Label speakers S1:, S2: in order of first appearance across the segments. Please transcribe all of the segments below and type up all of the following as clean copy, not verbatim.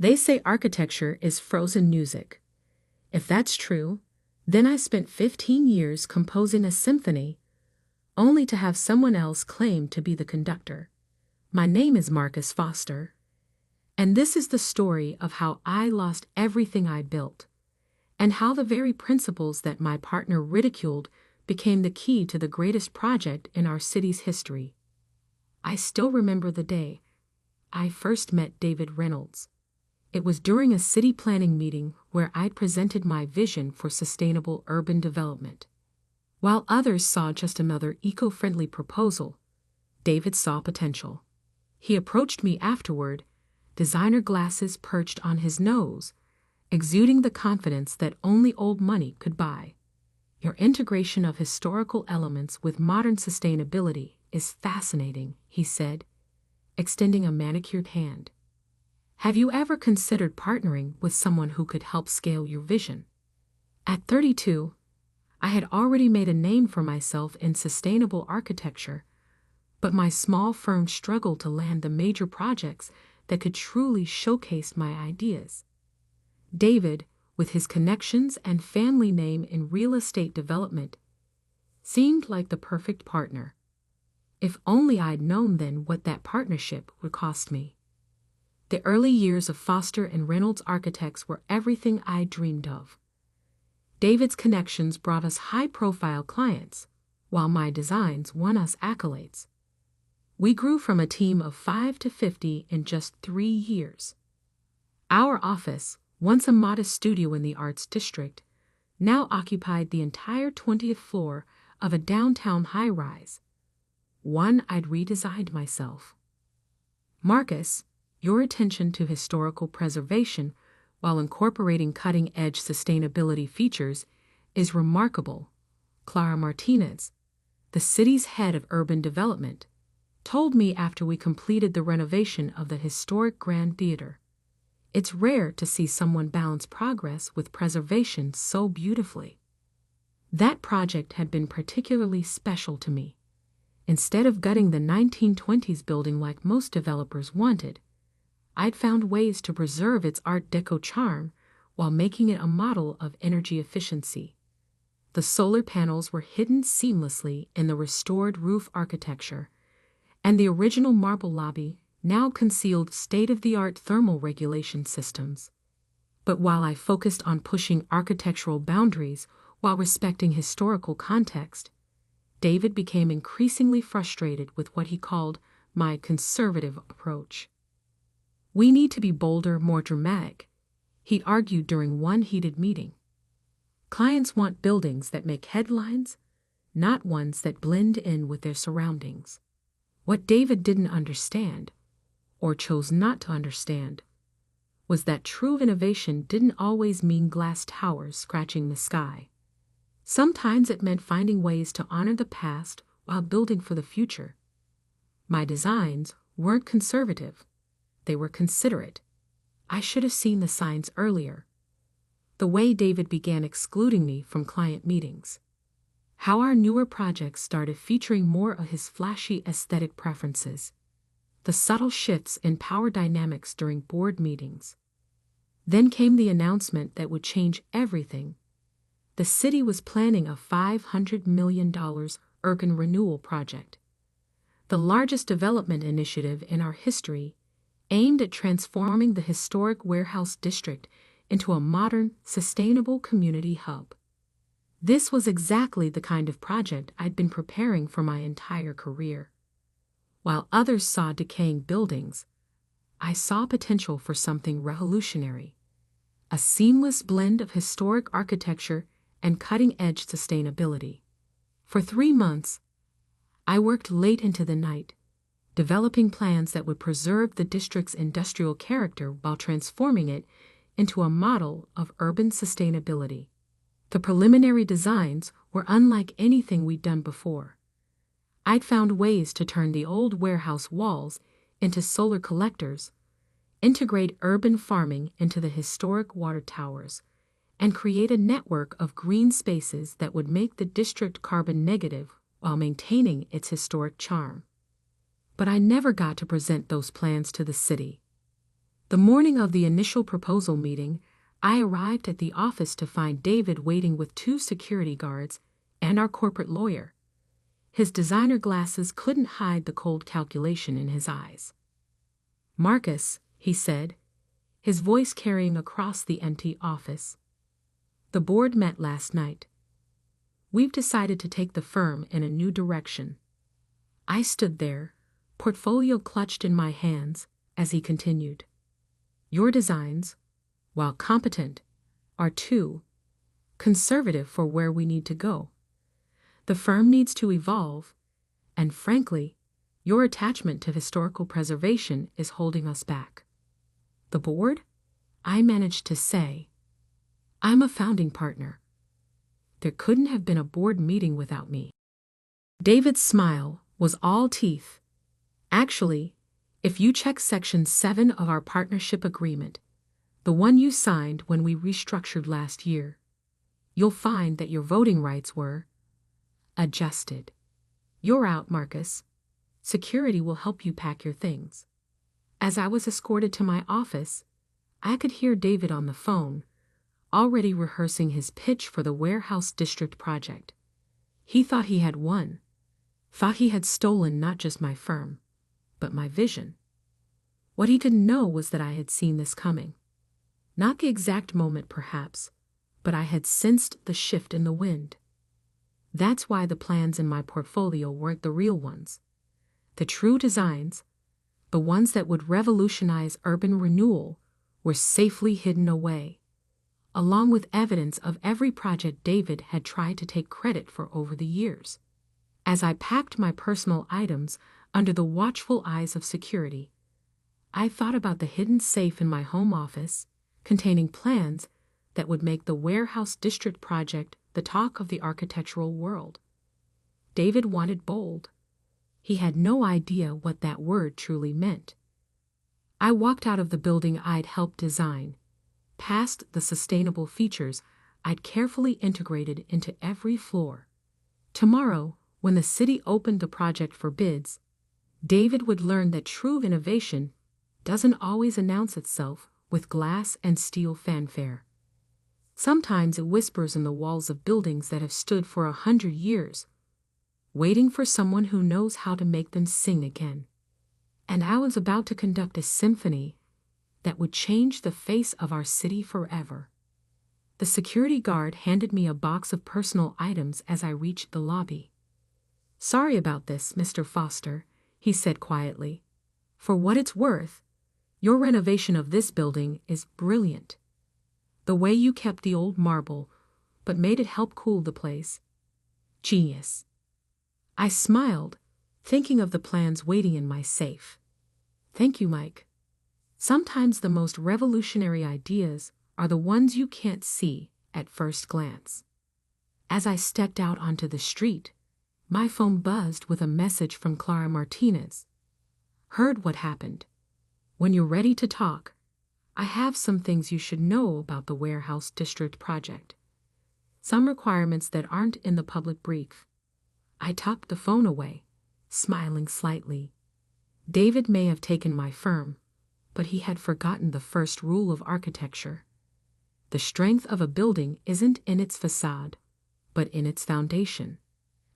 S1: They say architecture is frozen music. If that's true, then I spent 15 years composing a symphony, only to have someone else claim to be the conductor. My name is Marcus Foster, and this is the story of how I lost everything I built, and how the very principles that my partner ridiculed became the key to the greatest project in our city's history. I still remember the day I first met David Reynolds. It was during a city planning meeting where I'd presented my vision for sustainable urban development. While others saw just another eco-friendly proposal, David saw potential. He approached me afterward, designer glasses perched on his nose, exuding the confidence that only old money could buy. Your integration of historical elements with modern sustainability is fascinating, he said, extending a manicured hand. Have you ever considered partnering with someone who could help scale your vision? At 32, I had already made a name for myself in sustainable architecture, but my small firm struggled to land the major projects that could truly showcase my ideas. David, with his connections and family name in real estate development, seemed like the perfect partner. If only I'd known then what that partnership would cost me. The early years of Foster and Reynolds Architects were everything I dreamed of. David's connections brought us high-profile clients, while my designs won us accolades. We grew from a team of 5 to 50 in just 3 years. Our office, once a modest studio in the Arts District, now occupied the entire 20th floor of a downtown high-rise, one I'd redesigned myself. Marcus, your attention to historical preservation while incorporating cutting-edge sustainability features is remarkable, Clara Martinez, the city's head of urban development, told me after we completed the renovation of the historic Grand Theater. It's rare to see someone balance progress with preservation so beautifully. That project had been particularly special to me. Instead of gutting the 1920s building like most developers wanted, I'd found ways to preserve its Art Deco charm while making it a model of energy efficiency. The solar panels were hidden seamlessly in the restored roof architecture, and the original marble lobby now concealed state-of-the-art thermal regulation systems. But while I focused on pushing architectural boundaries while respecting historical context, David became increasingly frustrated with what he called my conservative approach. We need to be bolder, more dramatic, he argued during one heated meeting. Clients want buildings that make headlines, not ones that blend in with their surroundings. What David didn't understand, or chose not to understand, was that true innovation didn't always mean glass towers scratching the sky. Sometimes it meant finding ways to honor the past while building for the future. My designs weren't conservative. They were considerate. I should have seen the signs earlier. The way David began excluding me from client meetings. How our newer projects started featuring more of his flashy aesthetic preferences. The subtle shifts in power dynamics during board meetings. Then came the announcement that would change everything. The city was planning a $500 million urban renewal project, the largest development initiative in our history, aimed at transforming the historic warehouse district into a modern, sustainable community hub. This was exactly the kind of project I'd been preparing for my entire career. While others saw decaying buildings, I saw potential for something revolutionary, a seamless blend of historic architecture and cutting-edge sustainability. For 3 months, I worked late into the night, developing plans that would preserve the district's industrial character while transforming it into a model of urban sustainability. The preliminary designs were unlike anything we'd done before. I'd found ways to turn the old warehouse walls into solar collectors, integrate urban farming into the historic water towers, and create a network of green spaces that would make the district carbon negative while maintaining its historic charm. But I never got to present those plans to the city. The morning of the initial proposal meeting, I arrived at the office to find David waiting with 2 security guards and our corporate lawyer. His designer glasses couldn't hide the cold calculation in his eyes. "Marcus," he said, his voice carrying across the empty office. "The board met last night. We've decided to take the firm in a new direction." I stood there, portfolio clutched in my hands, as he continued. "Your designs, while competent, are too conservative for where we need to go. The firm needs to evolve, and frankly, your attachment to historical preservation is holding us back." "The board?" I managed to say. "I'm a founding partner. There couldn't have been a board meeting without me." David's smile was all teeth. "Actually, if you check Section 7 of our partnership agreement, the one you signed when we restructured last year, you'll find that your voting rights were adjusted. You're out, Marcus. Security will help you pack your things." As I was escorted to my office, I could hear David on the phone, already rehearsing his pitch for the warehouse district project. He thought he had won, thought he had stolen not just my firm, but my vision. What he didn't know was that I had seen this coming. Not the exact moment, perhaps, but I had sensed the shift in the wind. That's why the plans in my portfolio weren't the real ones. The true designs, the ones that would revolutionize urban renewal, were safely hidden away, along with evidence of every project David had tried to take credit for over the years. As I packed my personal items under the watchful eyes of security, I thought about the hidden safe in my home office, containing plans that would make the warehouse district project the talk of the architectural world. David wanted bold. He had no idea what that word truly meant. I walked out of the building I'd helped design, past the sustainable features I'd carefully integrated into every floor. Tomorrow, when the city opened the project for bids, David would learn that true innovation doesn't always announce itself with glass and steel fanfare. Sometimes it whispers in the walls of buildings that have stood for 100 years, waiting for someone who knows how to make them sing again. And I was about to conduct a symphony that would change the face of our city forever. The security guard handed me a box of personal items as I reached the lobby. "Sorry about this, Mr. Foster," he said quietly. "For what it's worth, your renovation of this building is brilliant. The way you kept the old marble, but made it help cool the place. Genius." I smiled, thinking of the plans waiting in my safe. "Thank you, Mike. Sometimes the most revolutionary ideas are the ones you can't see at first glance." As I stepped out onto the street, my phone buzzed with a message from Clara Martinez. "Heard what happened. When you're ready to talk, I have some things you should know about the warehouse district project. Some requirements that aren't in the public brief." I tucked the phone away, smiling slightly. David may have taken my firm, but he had forgotten the first rule of architecture. The strength of a building isn't in its facade, but in its foundation.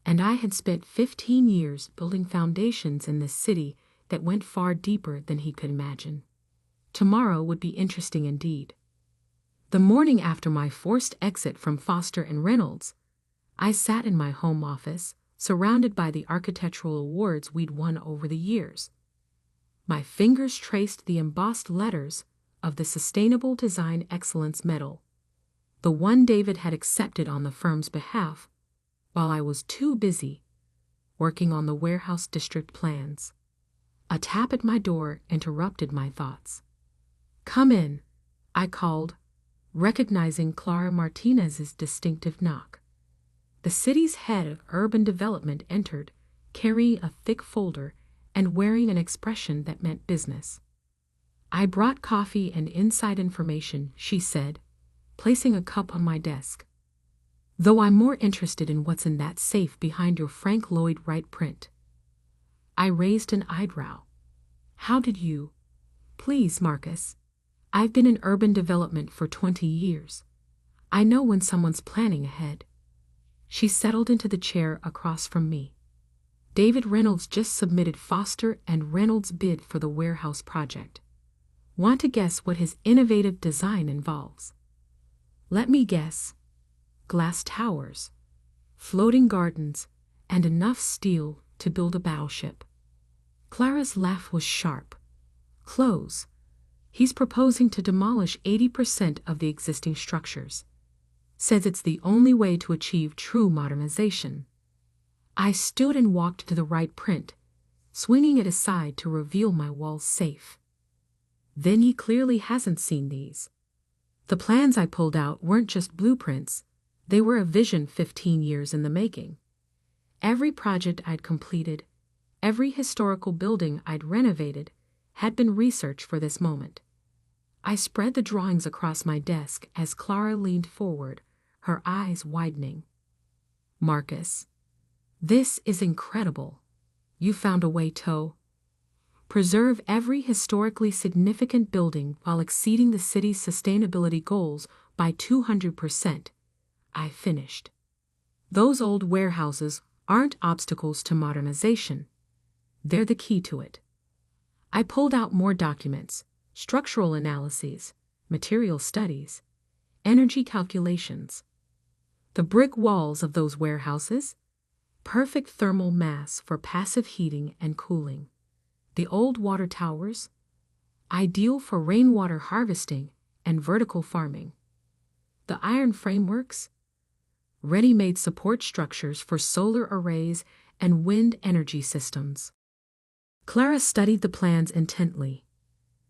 S1: And I had spent 15 years building foundations in this city that went far deeper than he could imagine. Tomorrow would be interesting indeed. The morning after my forced exit from Foster and Reynolds, I sat in my home office, surrounded by the architectural awards we'd won over the years. My fingers traced the embossed letters of the Sustainable Design Excellence Medal, the one David had accepted on the firm's behalf, while I was too busy working on the warehouse district plans. A tap at my door interrupted my thoughts. "Come in," I called, recognizing Clara Martinez's distinctive knock. The city's head of urban development entered, carrying a thick folder and wearing an expression that meant business. "I brought coffee and inside information," she said, placing a cup on my desk. "Though I'm more interested in what's in that safe behind your Frank Lloyd Wright print." I raised an eyebrow. "How did you?" "Please, Marcus, I've been in urban development for 20 years. I know when someone's planning ahead. She settled into the chair across from me. David Reynolds just submitted Foster and Reynolds' bid for the warehouse project. Want to guess what his innovative design involves? Let me guess. Glass towers, floating gardens, and enough steel to build a battleship. Clara's laugh was sharp. Close. He's proposing to demolish 80% of the existing structures. Says it's the only way to achieve true modernization. I stood and walked to the right print, swinging it aside to reveal my walls safe. Then he clearly hasn't seen these. The plans I pulled out weren't just blueprints, they were a vision 15 years in the making. Every project I'd completed, every historical building I'd renovated, had been researched for this moment. I spread the drawings across my desk as Clara leaned forward, her eyes widening. Marcus, this is incredible. You found a way to preserve every historically significant building while exceeding the city's sustainability goals by 200%. I finished. Those old warehouses aren't obstacles to modernization. They're the key to it. I pulled out more documents, structural analyses, material studies, energy calculations. The brick walls of those warehouses, perfect thermal mass for passive heating and cooling. The old water towers, ideal for rainwater harvesting and vertical farming. The iron frameworks, ready-made support structures for solar arrays and wind energy systems. Clara studied the plans intently.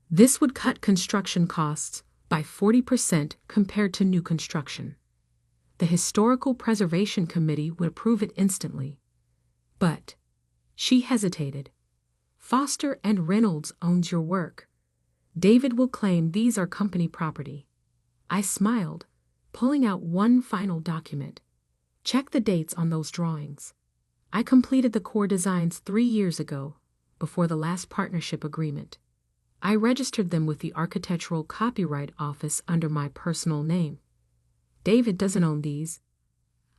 S1: This would cut construction costs by 40% compared to new construction. The Historical Preservation Committee would approve it instantly. But she hesitated. Foster and Reynolds owns your work. David will claim these are company property. I smiled, pulling out one final document. Check the dates on those drawings. I completed the core designs 3 years ago, before the last partnership agreement. I registered them with the Architectural Copyright Office under my personal name. David doesn't own these.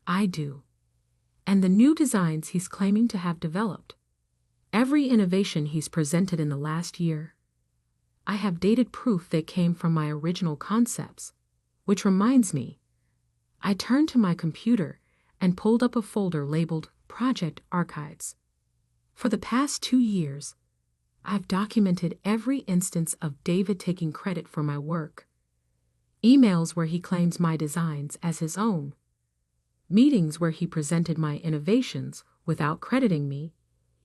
S1: I do. And the new designs he's claiming to have developed. Every innovation he's presented in the last year. I have dated proof they came from my original concepts. Which reminds me, I turned to my computer and pulled up a folder labeled Project Archives. For the past 2 years, I've documented every instance of David taking credit for my work. Emails where he claims my designs as his own. Meetings where he presented my innovations without crediting me.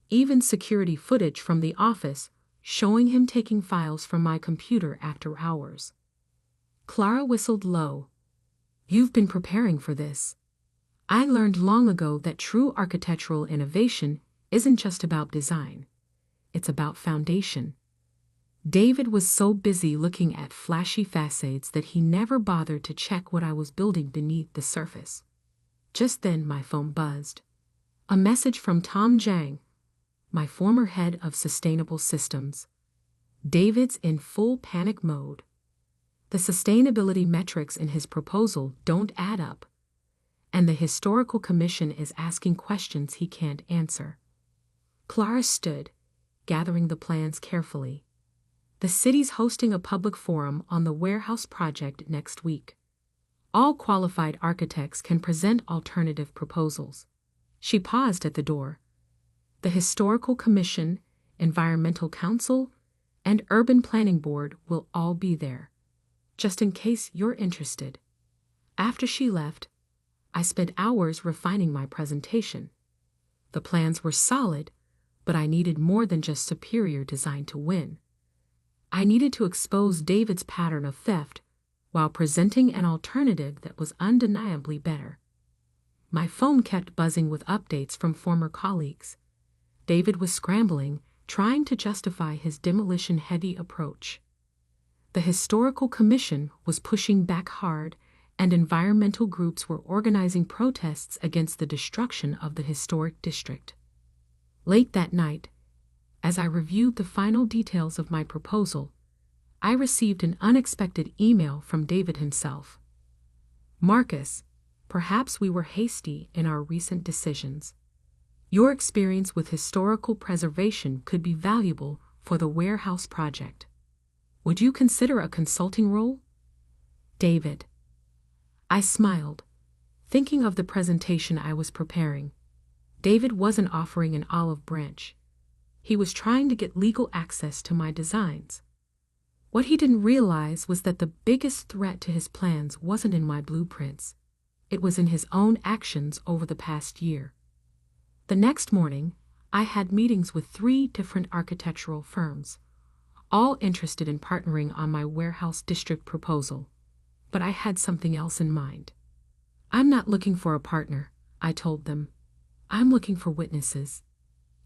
S1: Even security footage from the office showing him taking files from my computer after hours. Clara whistled low. You've been preparing for this. I learned long ago that true architectural innovation isn't just about design. It's about foundation. David was so busy looking at flashy facades that he never bothered to check what I was building beneath the surface. Just then my phone buzzed. A message from Tom Jang, my former head of sustainable systems. David's in full panic mode. The sustainability metrics in his proposal don't add up, and the Historical Commission is asking questions he can't answer. Clara stood, gathering the plans carefully. The city's hosting a public forum on the warehouse project next week. All qualified architects can present alternative proposals. She paused at the door. The Historical Commission, Environmental Council, and Urban Planning Board will all be there, just in case you're interested. After she left, I spent hours refining my presentation. The plans were solid, but I needed more than just superior design to win. I needed to expose David's pattern of theft while presenting an alternative that was undeniably better. My phone kept buzzing with updates from former colleagues. David was scrambling, trying to justify his demolition-heavy approach. The Historical Commission was pushing back hard, and environmental groups were organizing protests against the destruction of the historic district. Late that night, as I reviewed the final details of my proposal, I received an unexpected email from David himself. "Marcus, perhaps we were hasty in our recent decisions. Your experience with historical preservation could be valuable for the warehouse project. Would you consider a consulting role?" David. I smiled, thinking of the presentation I was preparing. David wasn't offering an olive branch. He was trying to get legal access to my designs. What he didn't realize was that the biggest threat to his plans wasn't in my blueprints. It was in his own actions over the past year. The next morning, I had meetings with 3 different architectural firms, all interested in partnering on my warehouse district proposal. But I had something else in mind. "I'm not looking for a partner," I told them. "I'm looking for witnesses."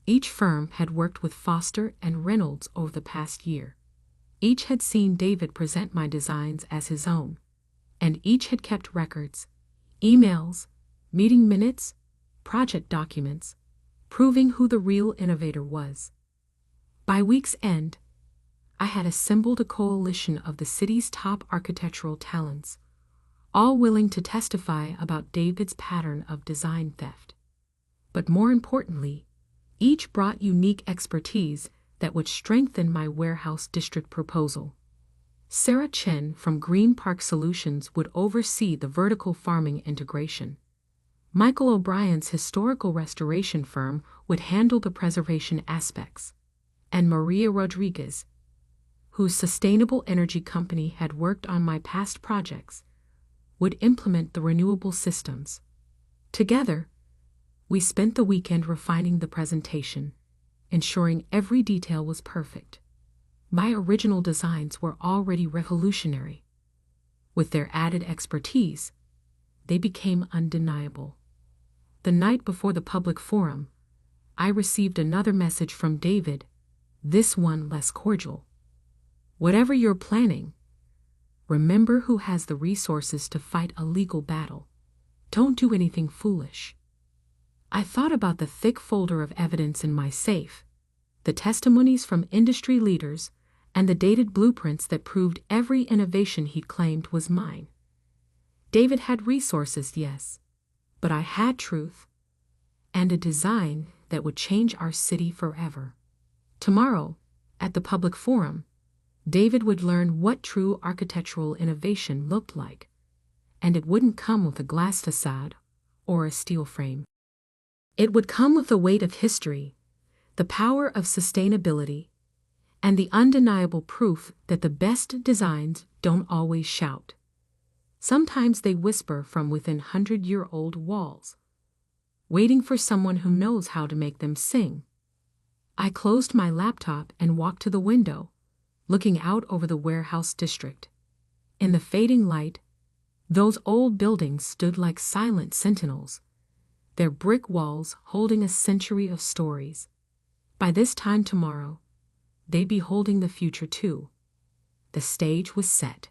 S1: Each firm had worked with Foster and Reynolds over the past year. Each had seen David present my designs as his own, and each had kept records, emails, meeting minutes, project documents, proving who the real innovator was. By week's end, I had assembled a coalition of the city's top architectural talents, all willing to testify about David's pattern of design theft. But more importantly, each brought unique expertise that would strengthen my warehouse district proposal. Sarah Chen from Green Park Solutions would oversee the vertical farming integration. Michael O'Brien's historical restoration firm would handle the preservation aspects. And Maria Rodriguez, whose sustainable energy company had worked on my past projects, would implement the renewable systems. Together, we spent the weekend refining the presentation, ensuring every detail was perfect. My original designs were already revolutionary. With their added expertise, they became undeniable. The night before the public forum, I received another message from David, this one less cordial. "Whatever you're planning, remember who has the resources to fight a legal battle. Don't do anything foolish." I thought about the thick folder of evidence in my safe, the testimonies from industry leaders, and the dated blueprints that proved every innovation he'd claimed was mine. David had resources, yes, but I had truth, and a design that would change our city forever. Tomorrow, at the public forum, David would learn what true architectural innovation looked like, and it wouldn't come with a glass facade or a steel frame. It would come with the weight of history, the power of sustainability, and the undeniable proof that the best designs don't always shout. Sometimes they whisper from within 100-year-old walls, waiting for someone who knows how to make them sing. I closed my laptop and walked to the window, looking out over the warehouse district. In the fading light, those old buildings stood like silent sentinels, their brick walls holding a century of stories. By this time tomorrow, they'd be holding the future too. The stage was set.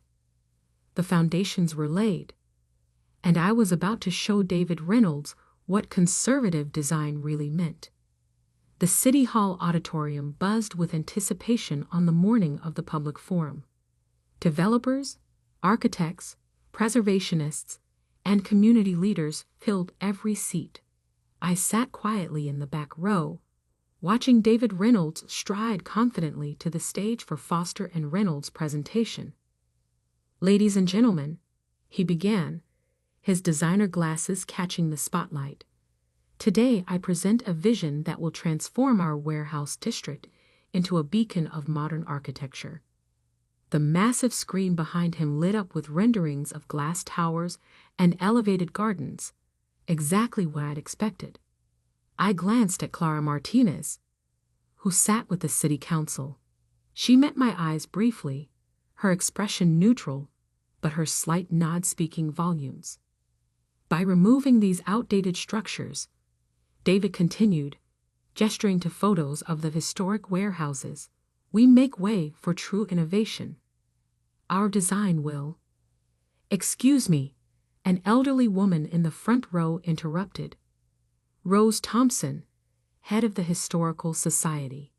S1: The foundations were laid, and I was about to show David Reynolds what conservative design really meant. The City Hall auditorium buzzed with anticipation on the morning of the public forum. Developers, architects, preservationists, and community leaders filled every seat. I sat quietly in the back row, watching David Reynolds stride confidently to the stage for Foster and Reynolds' presentation. "Ladies and gentlemen," he began, his designer glasses catching the spotlight. "Today I present a vision that will transform our warehouse district into a beacon of modern architecture." The massive screen behind him lit up with renderings of glass towers and elevated gardens, exactly what I'd expected. I glanced at Clara Martinez, who sat with the city council. She met my eyes briefly, her expression neutral, but her slight nod speaking volumes. "By removing these outdated structures," David continued, gesturing to photos of the historic warehouses, "we make way for true innovation. Our design will—" "Excuse me," an elderly woman in the front row interrupted. "Rose Thompson, head of the Historical Society.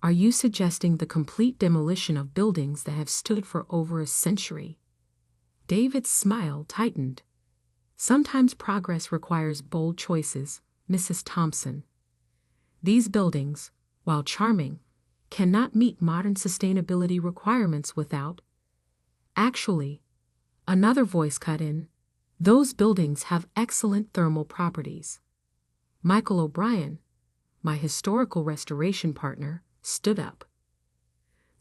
S1: Are you suggesting the complete demolition of buildings that have stood for over a century? David's smile tightened. Sometimes progress requires bold choices, Mrs. Thompson. These buildings, while charming, cannot meet modern sustainability requirements without. Actually, another voice cut in, those buildings have excellent thermal properties. Michael O'Brien, my historical restoration partner, stood up.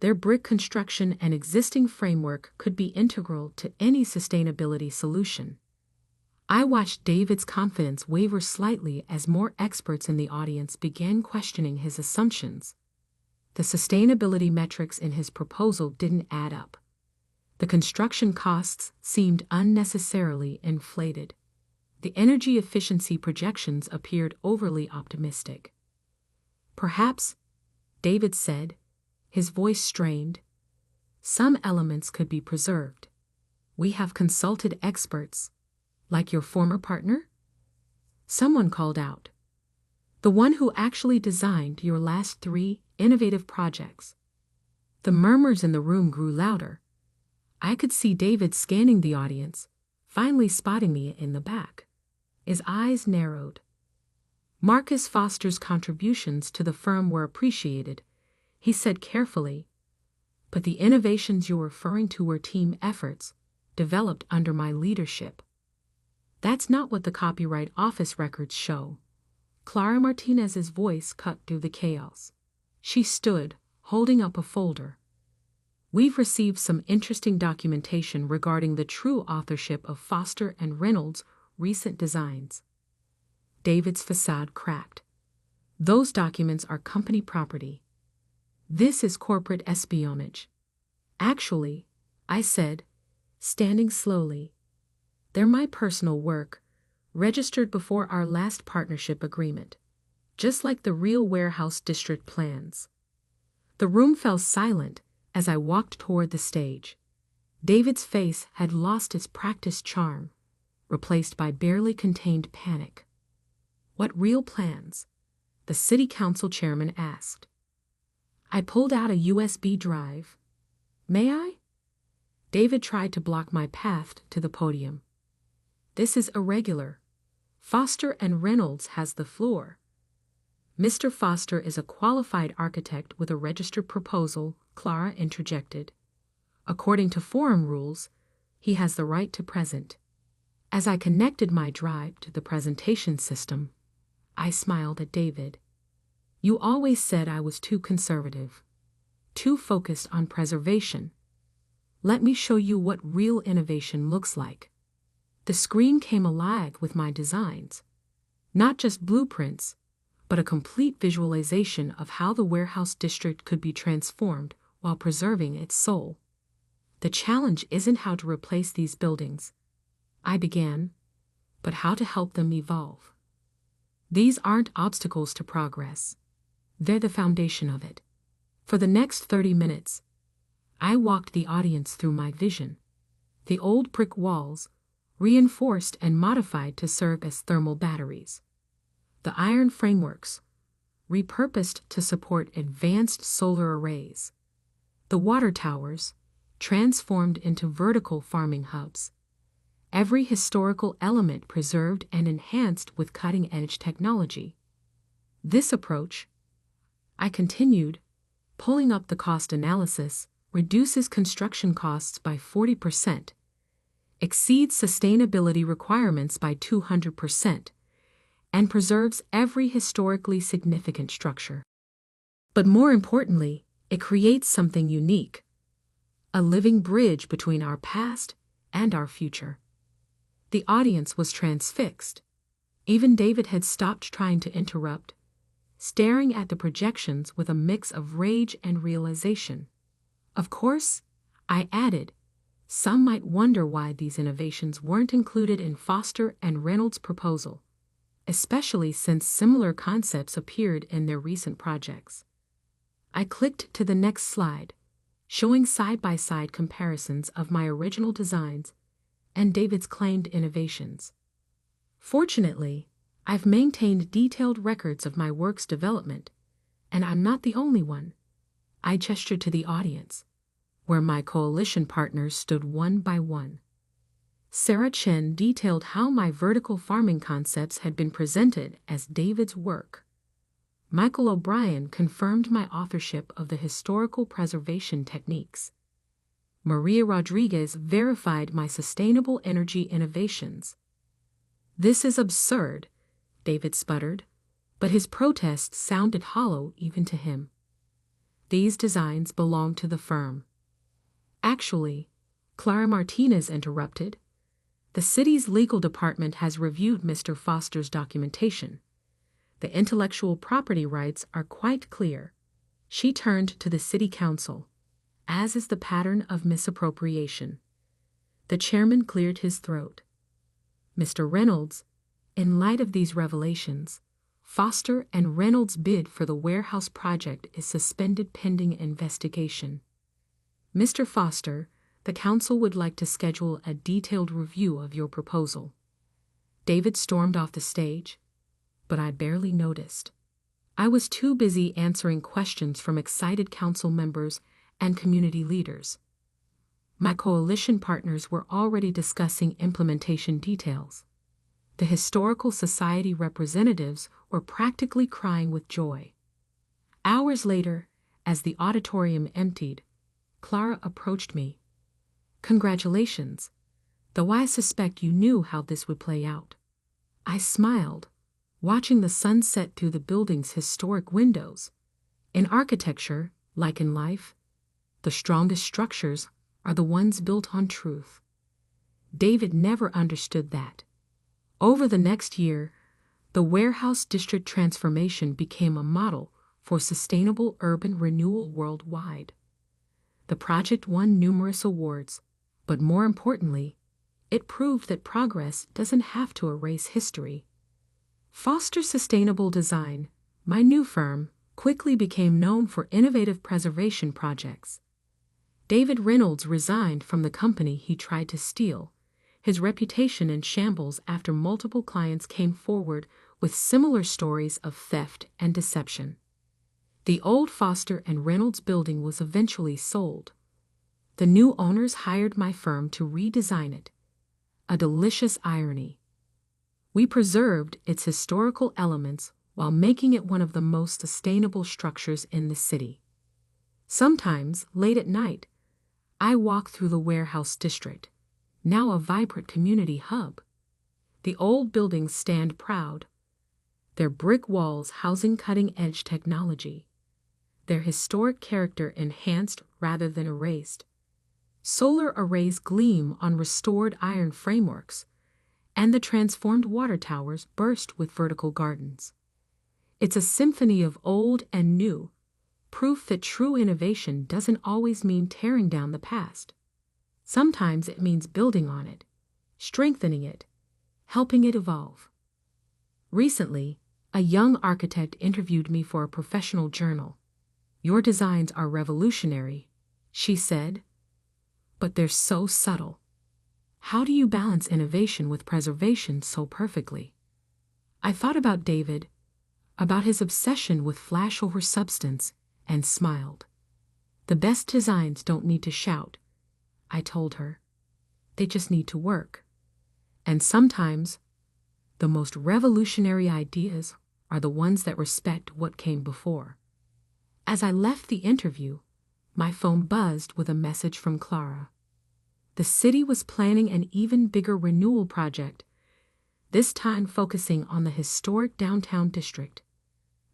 S1: Their brick construction and existing framework could be integral to any sustainability solution. I watched David's confidence waver slightly as more experts in the audience began questioning his assumptions. The sustainability metrics in his proposal didn't add up. The construction costs seemed unnecessarily inflated. The energy efficiency projections appeared overly optimistic. Perhaps, David said, his voice strained, some elements could be preserved. We have consulted experts. Like your former partner? Someone called out. The one who actually designed your last 3 innovative projects. The murmurs in the room grew louder. I could see David scanning the audience, finally spotting me in the back. His eyes narrowed. Marcus Foster's contributions to the firm were appreciated, he said carefully. But the innovations you're referring to were team efforts, developed under my leadership. That's not what the Copyright Office records show. Clara Martinez's voice cut through the chaos. She stood, holding up a folder. We've received some interesting documentation regarding the true authorship of Foster and Reynolds' recent designs. David's facade cracked. Those documents are company property. This is corporate espionage. Actually, I said, standing slowly, they're my personal work, registered before our last partnership agreement, just like the real warehouse district plans. The room fell silent as I walked toward the stage. David's face had lost its practiced charm, replaced by barely contained panic. What real plans? The city council chairman asked. I pulled out a USB drive. May I? David tried to block my path to the podium. This is irregular. Foster and Reynolds has the floor. Mr. Foster is a qualified architect with a registered proposal, Clara interjected. According to forum rules, he has the right to present. As I connected my drive to the presentation system, I smiled at David. You always said I was too conservative, too focused on preservation. Let me show you what real innovation looks like. The screen came alive with my designs. Not just blueprints, but a complete visualization of how the warehouse district could be transformed while preserving its soul. The challenge isn't how to replace these buildings, I began, but how to help them evolve. These aren't obstacles to progress. They're the foundation of it. For the next 30 minutes, I walked the audience through my vision. The old brick walls, reinforced and modified to serve as thermal batteries. The iron frameworks, repurposed to support advanced solar arrays. The water towers, transformed into vertical farming hubs. Every historical element preserved and enhanced with cutting-edge technology. This approach, I continued, pulling up the cost analysis, reduces construction costs by 40%, exceeds sustainability requirements by 200%, and preserves every historically significant structure. But more importantly, it creates something unique, a living bridge between our past and our future. The audience was transfixed. Even David had stopped trying to interrupt, staring at the projections with a mix of rage and realization. Of course, I added, some might wonder why these innovations weren't included in Foster and Reynolds' proposal, especially since similar concepts appeared in their recent projects. I clicked to the next slide, showing side-by-side comparisons of my original designs and David's claimed innovations. Fortunately, I've maintained detailed records of my work's development, and I'm not the only one, I gestured to the audience, where my coalition partners stood one by one. Sarah Chen detailed how my vertical farming concepts had been presented as David's work. Michael O'Brien confirmed my authorship of the historical preservation techniques. Maria Rodriguez verified my sustainable energy innovations. "This is absurd," David sputtered, but his protest sounded hollow even to him. "These designs belong to the firm." "Actually," Clara Martinez interrupted, "the city's legal department has reviewed Mr. Foster's documentation. The intellectual property rights are quite clear." She turned to the city council, as is the pattern of misappropriation. The chairman cleared his throat. "Mr. Reynolds, in light of these revelations, Foster and Reynolds' bid for the warehouse project is suspended pending investigation. Mr. Foster, the council would like to schedule a detailed review of your proposal." David stormed off the stage, but I barely noticed. I was too busy answering questions from excited council members and community leaders. My coalition partners were already discussing implementation details. The Historical Society representatives were practically crying with joy. Hours later, as the auditorium emptied, Clara approached me. "Congratulations, though I suspect you knew how this would play out." I smiled, watching the sun set through the building's historic windows. In architecture, like in life, the strongest structures are the ones built on truth. David never understood that. Over the next year, the warehouse district transformation became a model for sustainable urban renewal worldwide. The project won numerous awards, but more importantly, it proved that progress doesn't have to erase history. Foster Sustainable Design, my new firm, quickly became known for innovative preservation projects. David Reynolds resigned from the company he tried to steal, his reputation in shambles after multiple clients came forward with similar stories of theft and deception. The old Foster and Reynolds building was eventually sold. The new owners hired my firm to redesign it. A delicious irony. We preserved its historical elements while making it one of the most sustainable structures in the city. Sometimes, late at night, I walk through the warehouse district, now a vibrant community hub. The old buildings stand proud, their brick walls housing cutting-edge technology, their historic character enhanced rather than erased. Solar arrays gleam on restored iron frameworks, and the transformed water towers burst with vertical gardens. It's a symphony of old and new, proof that true innovation doesn't always mean tearing down the past. Sometimes it means building on it, strengthening it, helping it evolve. Recently, a young architect interviewed me for a professional journal. "Your designs are revolutionary," she said, "but they're so subtle. How do you balance innovation with preservation so perfectly?" I thought about David, about his obsession with flash over substance, and smiled. "The best designs don't need to shout," I told her. "They just need to work." And sometimes, the most revolutionary ideas are the ones that respect what came before. As I left the interview, my phone buzzed with a message from Clara. The city was planning an even bigger renewal project, this time focusing on the historic downtown district.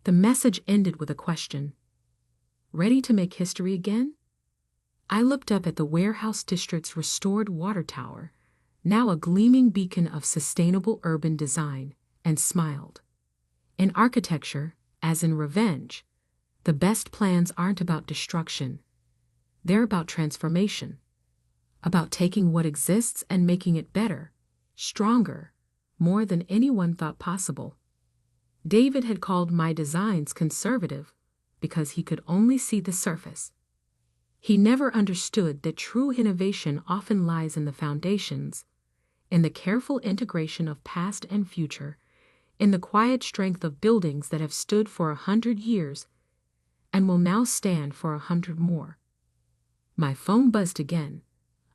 S1: The message ended with a question. "Ready to make history again?" I looked up at the warehouse district's restored water tower, now a gleaming beacon of sustainable urban design, and smiled. In architecture, as in revenge, the best plans aren't about destruction. They're about transformation, about taking what exists and making it better, stronger, more than anyone thought possible. David had called my designs conservative because he could only see the surface. He never understood that true innovation often lies in the foundations, in the careful integration of past and future, in the quiet strength of buildings that have stood for 100 years, and will now stand for 100 more. My phone buzzed again.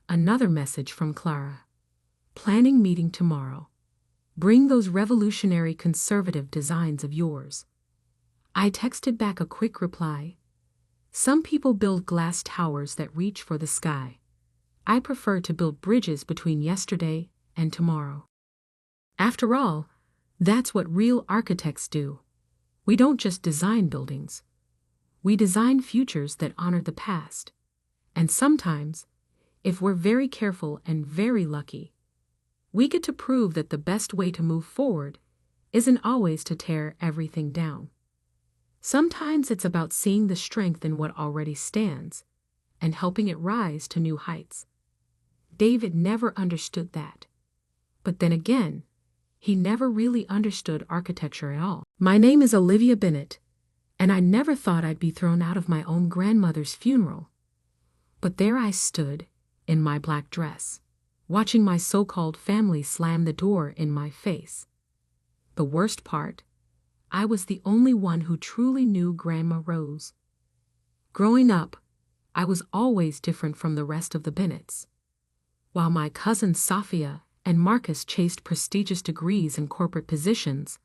S1: Another message from Clara. Planning meeting tomorrow. Bring those revolutionary conservative designs of yours. I texted back a quick reply. Some people build glass towers that reach for the sky. I prefer to build bridges between yesterday and tomorrow. After all, that's what real architects do. We don't just design buildings. We design futures that honor the past. And sometimes, if we're very careful and very lucky, we get to prove that the best way to move forward isn't always to tear everything down. Sometimes it's about seeing the strength in what already stands and helping it rise to new heights. David never understood that. But then again, he never really understood architecture at all. My name is Olivia Bennett, and I never thought I'd be thrown out of my own grandmother's funeral. But there I stood, in my black dress, watching my so-called family slam the door in my face. The worst part, I was the only one who truly knew Grandma Rose. Growing up, I was always different from the rest of the Bennetts. While my cousins Sophia and Marcus chased prestigious degrees and corporate positions,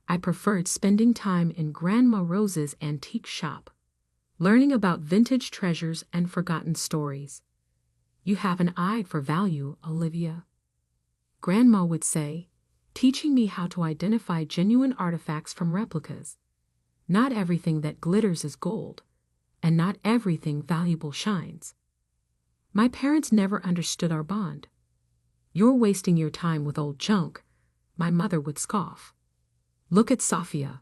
S1: I preferred spending time in Grandma Rose's antique shop, learning about vintage treasures and forgotten stories. You have an eye for value, Olivia, Grandma would say, teaching me how to identify genuine artifacts from replicas. Not everything that glitters is gold, and not everything valuable shines. My parents never understood our bond. You're wasting your time with old junk, my mother would scoff. Look at Sophia,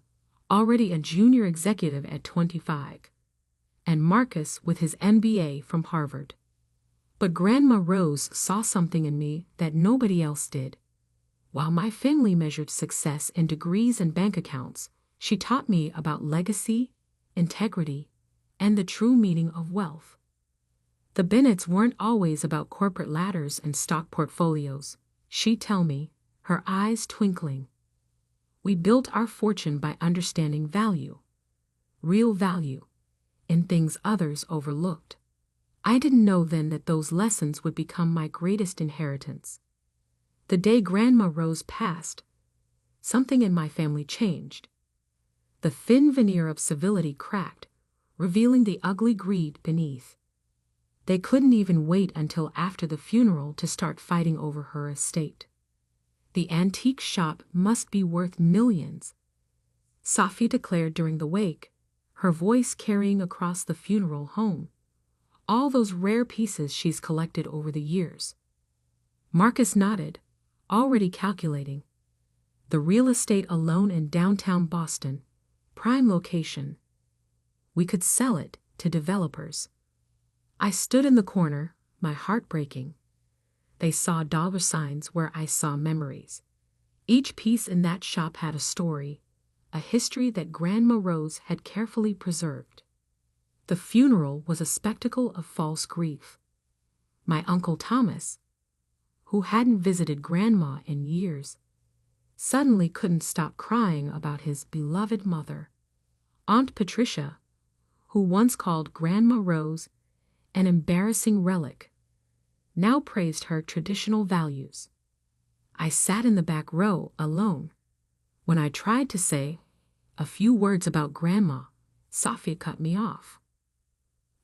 S1: already a junior executive at 25, and Marcus with his MBA from Harvard. But Grandma Rose saw something in me that nobody else did. While my family measured success in degrees and bank accounts, she taught me about legacy, integrity, and the true meaning of wealth. The Bennetts weren't always about corporate ladders and stock portfolios, she'd tell me, her eyes twinkling. We built our fortune by understanding value, real value, in things others overlooked. I didn't know then that those lessons would become my greatest inheritance. The day Grandma Rose passed, something in my family changed. The thin veneer of civility cracked, revealing the ugly greed beneath. They couldn't even wait until after the funeral to start fighting over her estate. The antique shop must be worth millions, Sophie declared during the wake, her voice carrying across the funeral home all those rare pieces she's collected over the years. Marcus nodded, already calculating. The real estate alone in downtown Boston, prime location. We could sell it to developers. I stood in the corner, my heart breaking. They saw dollar signs where I saw memories. Each piece in that shop had a story, a history that Grandma Rose had carefully preserved. The funeral was a spectacle of false grief. My Uncle Thomas, who hadn't visited Grandma in years, suddenly couldn't stop crying about his beloved mother. Aunt Patricia, who once called Grandma Rose an embarrassing relic, now praised her traditional values. I sat in the back row alone. When I tried to say a few words about Grandma, Sophia cut me off.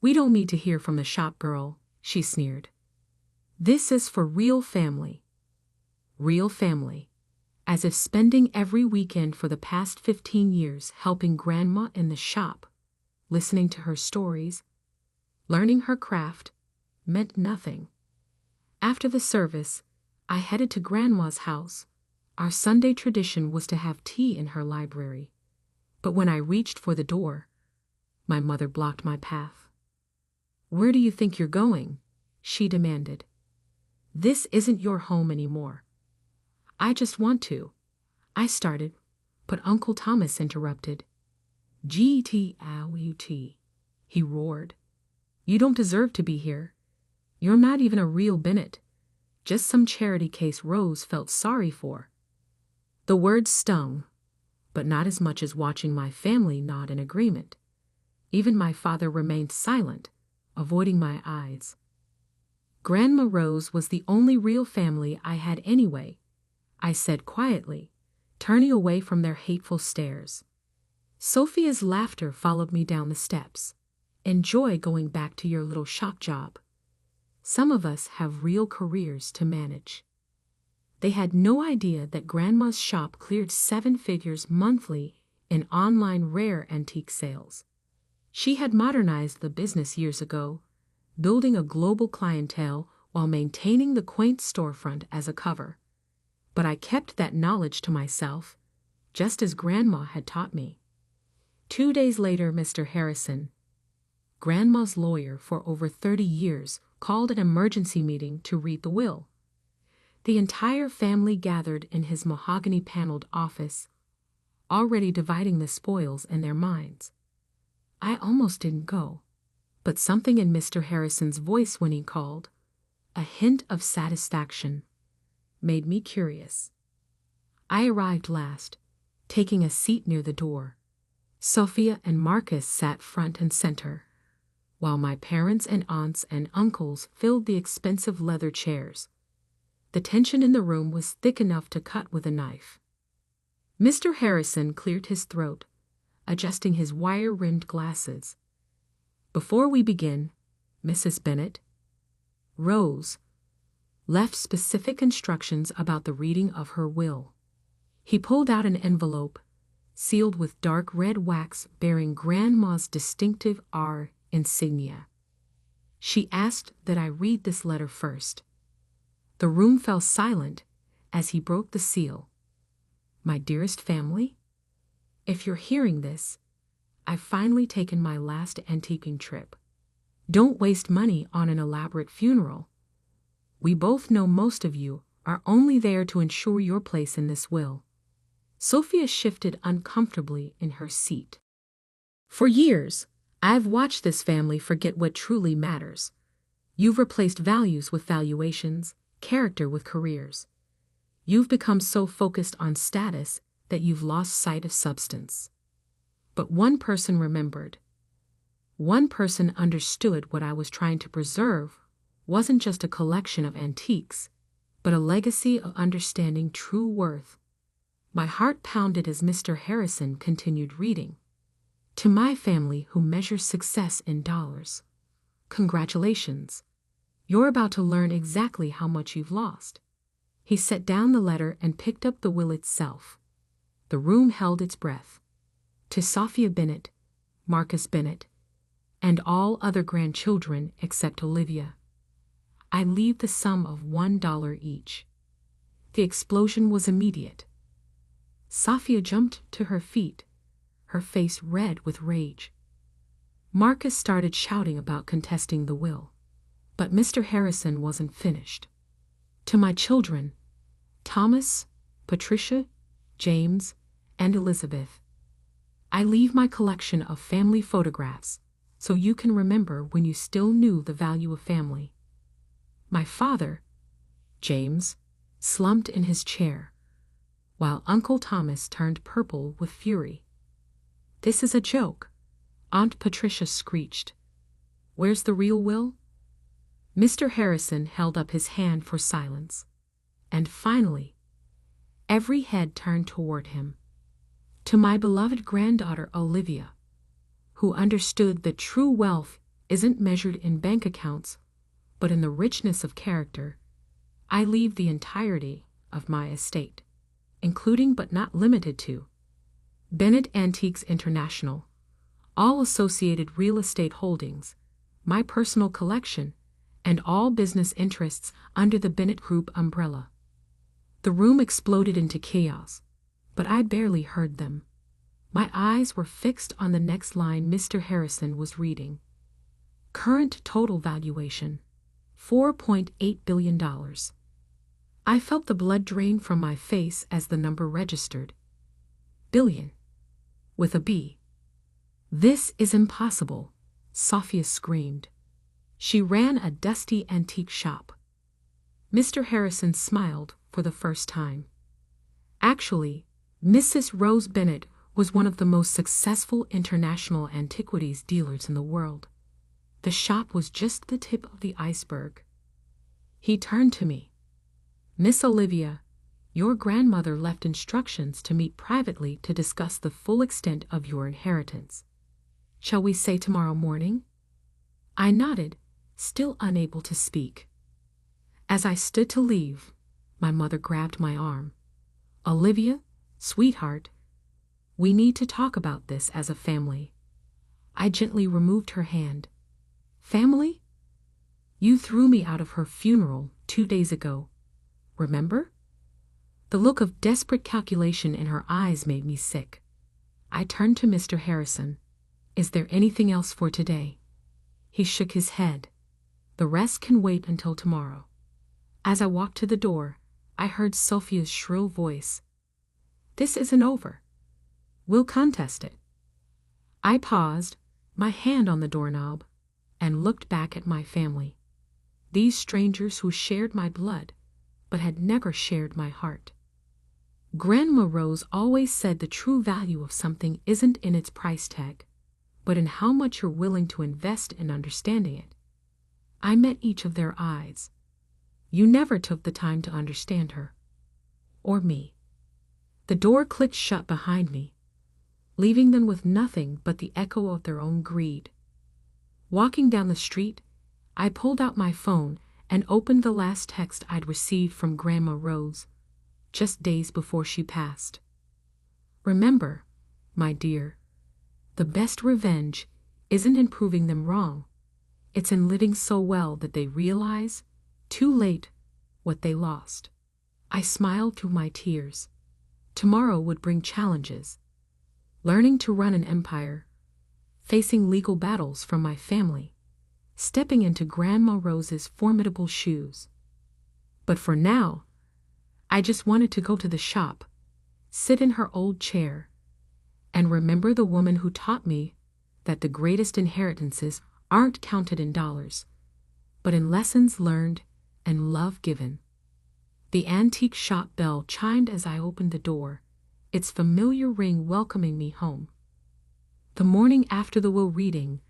S1: "We don't need to hear from the shop girl," she sneered. "This is for real family." Real family. As if spending every weekend for the past 15 years helping Grandma in the shop, listening to her stories, learning her craft, meant nothing. After the service, I headed to Grandma's house. Our Sunday tradition was to have tea in her library. But when I reached for the door, my mother blocked my path. "Where do you think you're going?" she demanded. "This isn't your home anymore." "I just want to," I started, but Uncle Thomas interrupted. "Get-out," he roared. "You don't deserve to be here. You're not even a real Bennett, just some charity case Rose felt sorry for." The words stung, but not as much as watching my family nod in agreement. Even my father remained silent, avoiding my eyes. Grandma Rose was the only real family I had anyway, I said quietly, turning away from their hateful stares. Sophia's laughter followed me down the steps. Enjoy going back to your little shop job. Some of us have real careers to manage. They had no idea that Grandma's shop cleared 7 figures monthly in online rare antique sales. She had modernized the business years ago, building a global clientele while maintaining the quaint storefront as a cover. But I kept that knowledge to myself, just as Grandma had taught me. 2 days later, Mr. Harrison, Grandma's lawyer for over 30 years, called an emergency meeting to read the will. The entire family gathered in his mahogany-paneled office, already dividing the spoils in their minds. I almost didn't go, but something in Mr. Harrison's voice when he called, a hint of satisfaction, made me curious. I arrived last, taking a seat near the door. Sophia and Marcus sat front and center, while my parents and aunts and uncles filled the expensive leather chairs. The tension in the room was thick enough to cut with a knife. Mr. Harrison cleared his throat, adjusting his wire-rimmed glasses. Before we begin, Mrs. Bennet, Rose, left specific instructions about the reading of her will. He pulled out an envelope, sealed with dark red wax bearing Grandma's distinctive R insignia. She asked that I read this letter first. The room fell silent as he broke the seal. My dearest family, if you're hearing this, I've finally taken my last antiquing trip. Don't waste money on an elaborate funeral. We both know most of you are only there to ensure your place in this will. Sophia shifted uncomfortably in her seat. For years, I've watched this family forget what truly matters. You've replaced values with valuations, character with careers. You've become so focused on status that you've lost sight of substance. But one person remembered. One person understood what I was trying to preserve wasn't just a collection of antiques, but a legacy of understanding true worth. My heart pounded as Mr. Harrison continued reading. To my family who measures success in dollars, congratulations. You're about to learn exactly how much you've lost. He set down the letter and picked up the will itself. The room held its breath. To Sophia Bennet, Marcus Bennet, and all other grandchildren except Olivia, I leave the sum of $1 each. The explosion was immediate. Sophia jumped to her feet, her face red with rage. Marcus started shouting about contesting the will, but Mr. Harrison wasn't finished. To my children, Thomas, Patricia, James, and Elizabeth, I leave my collection of family photographs so you can remember when you still knew the value of family. My father, James, slumped in his chair, while Uncle Thomas turned purple with fury. This is a joke, Aunt Patricia screeched. Where's the real will? Mr. Harrison held up his hand for silence, and finally, every head turned toward him. To my beloved granddaughter Olivia, who understood that true wealth isn't measured in bank accounts, but in the richness of character, I leave the entirety of my estate, including but not limited to Bennet Antiques International, all associated real estate holdings, my personal collection, and all business interests under the Bennet Group umbrella. The room exploded into chaos, but I barely heard them. My eyes were fixed on the next line Mr. Harrison was reading. Current total valuation, $4.8 billion. I felt the blood drain from my face as the number registered. Billion. With a B. This is impossible, Sophia screamed. She ran a dusty antique shop. Mr. Harrison smiled for the first time. Actually, Mrs. Rose Bennet was one of the most successful international antiquities dealers in the world. The shop was just the tip of the iceberg. He turned to me. "Miss Olivia, your grandmother left instructions to meet privately to discuss the full extent of your inheritance. Shall we say tomorrow morning?" I nodded, still unable to speak. As I stood to leave, my mother grabbed my arm. "Olivia, sweetheart, we need to talk about this as a family." I gently removed her hand. "Family? You threw me out of her funeral 2 days ago. Remember?" The look of desperate calculation in her eyes made me sick. I turned to Mr. Harrison. "Is there anything else for today?" He shook his head. "The rest can wait until tomorrow." As I walked to the door, I heard Sophia's shrill voice. "This isn't over. We'll contest it." I paused, my hand on the doorknob, and looked back at my family. These strangers who shared my blood, but had never shared my heart. Grandma Rose always said the true value of something isn't in its price tag, but in how much you're willing to invest in understanding it. I met each of their eyes. You never took the time to understand her. Or me. The door clicked shut behind me, leaving them with nothing but the echo of their own greed. Walking down the street, I pulled out my phone and opened the last text I'd received from Grandma Rose, just days before she passed. "Remember, my dear, the best revenge isn't in proving them wrong. It's in living so well that they realize, too late, what they lost." I smiled through my tears. Tomorrow would bring challenges. Learning to run an empire, facing legal battles from my family, stepping into Grandma Rose's formidable shoes. But for now, I just wanted to go to the shop, sit in her old chair, and remember the woman who taught me that the greatest inheritances aren't counted in dollars, but in lessons learned and love given. The antique shop bell chimed as I opened the door, its familiar ring welcoming me home. The morning after the will reading,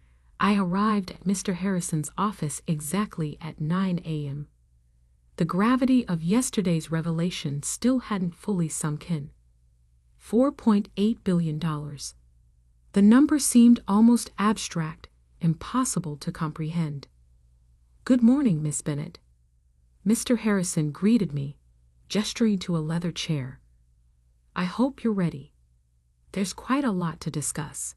S1: I arrived at Mr. Harrison's office exactly at 9 a.m. The gravity of yesterday's revelation still hadn't fully sunk in. $4.8 billion. The number seemed almost abstract, impossible to comprehend. "Good morning, Miss Bennet." Mr. Harrison greeted me, gesturing to a leather chair. "I hope you're ready. There's quite a lot to discuss."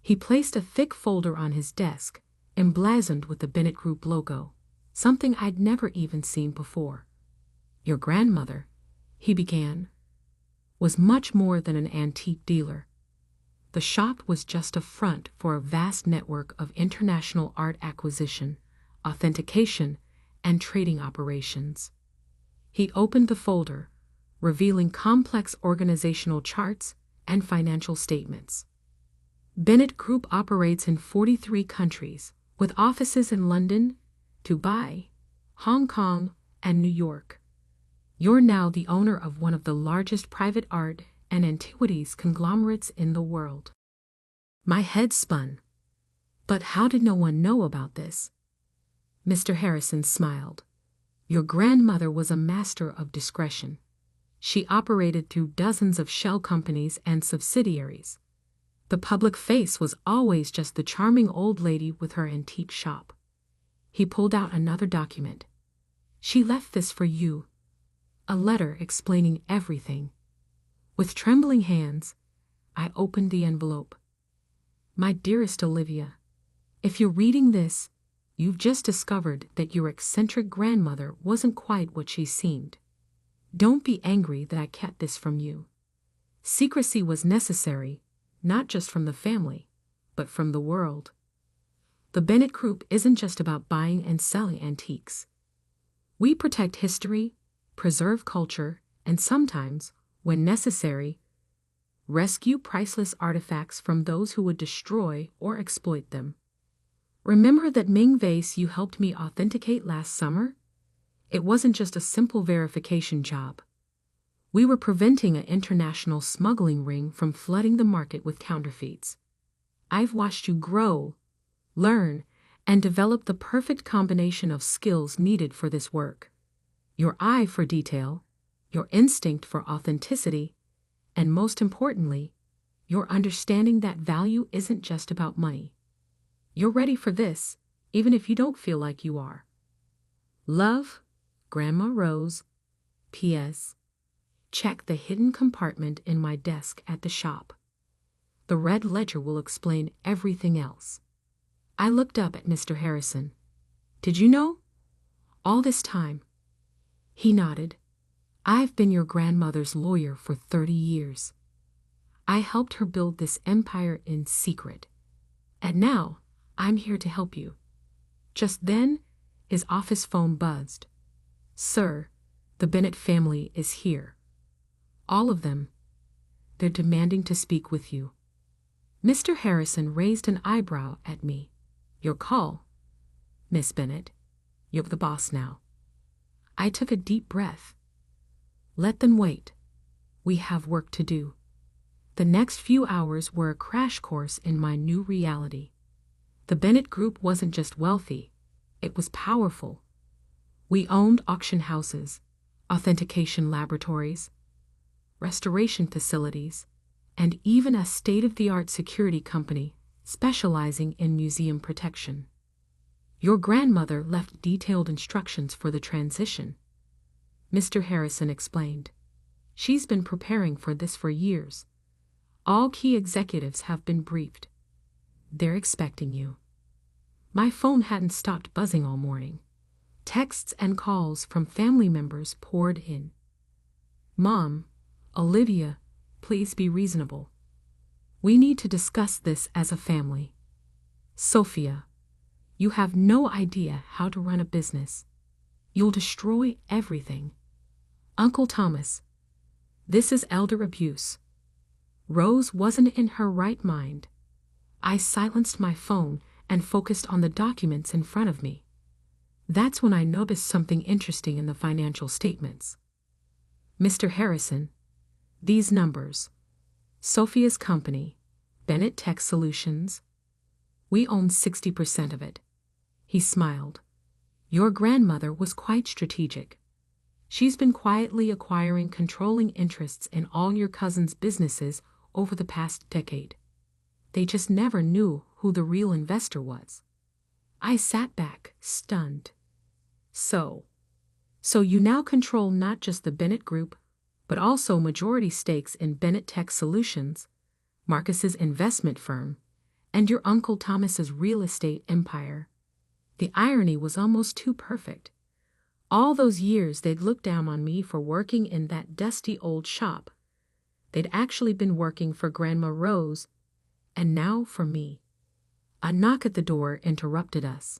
S1: He placed a thick folder on his desk, emblazoned with the Bennett Group logo, something I'd never even seen before. "Your grandmother," he began, "was much more than an antique dealer. The shop was just a front for a vast network of international art acquisition, authentication, and trading operations." He opened the folder, revealing complex organizational charts and financial statements. Bennett Group operates in 43 countries, with offices in London, Dubai, Hong Kong, and New York. You're now the owner of one of the largest private art and antiquities conglomerates in the world. My head spun. But how did no one know about this? Mr. Harrison smiled. "Your grandmother was a master of discretion. She operated through dozens of shell companies and subsidiaries. The public face was always just the charming old lady with her antique shop." He pulled out another document. "She left this for you. A letter explaining everything." With trembling hands, I opened the envelope. "My dearest Olivia, if you're reading this, you've just discovered that your eccentric grandmother wasn't quite what she seemed. Don't be angry that I kept this from you. Secrecy was necessary, not just from the family, but from the world. The Bennett Group isn't just about buying and selling antiques. We protect history, preserve culture, and sometimes, when necessary, rescue priceless artifacts from those who would destroy or exploit them. Remember that Ming vase you helped me authenticate last summer? It wasn't just a simple verification job. We were preventing an international smuggling ring from flooding the market with counterfeits. I've watched you grow, learn, and develop the perfect combination of skills needed for this work. Your eye for detail, your instinct for authenticity, and most importantly, your understanding that value isn't just about money. You're ready for this, even if you don't feel like you are. Love, Grandma Rose. P.S. Check the hidden compartment in my desk at the shop. The red ledger will explain everything else. I looked up at Mr. Harrison. Did you know? All this time. He nodded. I've been your grandmother's lawyer for 30 years. I helped her build this empire in secret. And now, I'm here to help you. Just then, his office phone buzzed. Sir, the Bennett family is here. All of them. They're demanding to speak with you. Mr. Harrison raised an eyebrow at me. Your call, Miss Bennett. You're the boss now. I took a deep breath. Let them wait. We have work to do. The next few hours were a crash course in my new reality. The Bennett Group wasn't just wealthy, it was powerful. We owned auction houses, authentication laboratories, restoration facilities, and even a state-of-the-art security company specializing in museum protection. Your grandmother left detailed instructions for the transition, Mr. Harrison explained. She's been preparing for this for years. All key executives have been briefed. They're expecting you. My phone hadn't stopped buzzing all morning. Texts and calls from family members poured in. Mom, Olivia, please be reasonable. We need to discuss this as a family. Sophia, you have no idea how to run a business. You'll destroy everything. Uncle Thomas, this is elder abuse. Rose wasn't in her right mind. I silenced my phone and focused on the documents in front of me. That's when I noticed something interesting in the financial statements. Mr. Harrison, these numbers. Sophia's company, Bennett Tech Solutions. We own 60% of it. He smiled. Your grandmother was quite strategic. She's been quietly acquiring controlling interests in all your cousin's businesses over the past decade. They just never knew who the real investor was. I sat back, stunned. So you now control not just the Bennett Group, but also majority stakes in Bennett Tech Solutions, Marcus's investment firm, and your Uncle Thomas's real estate empire. The irony was almost too perfect. All those years they'd looked down on me for working in that dusty old shop. They'd actually been working for Grandma Rose, and now for me. A knock at the door interrupted us.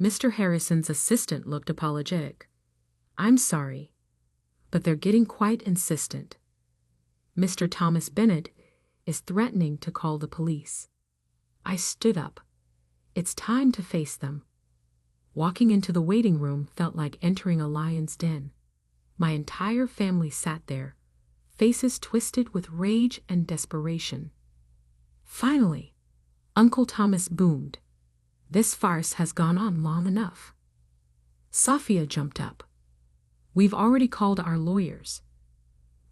S1: Mr. Harrison's assistant looked apologetic. I'm sorry, but they're getting quite insistent. Mr. Thomas Bennett is threatening to call the police. I stood up. It's time to face them. Walking into the waiting room felt like entering a lion's den. My entire family sat there, faces twisted with rage and desperation. Finally, Uncle Thomas boomed. This farce has gone on long enough. Sophia jumped up. We've already called our lawyers.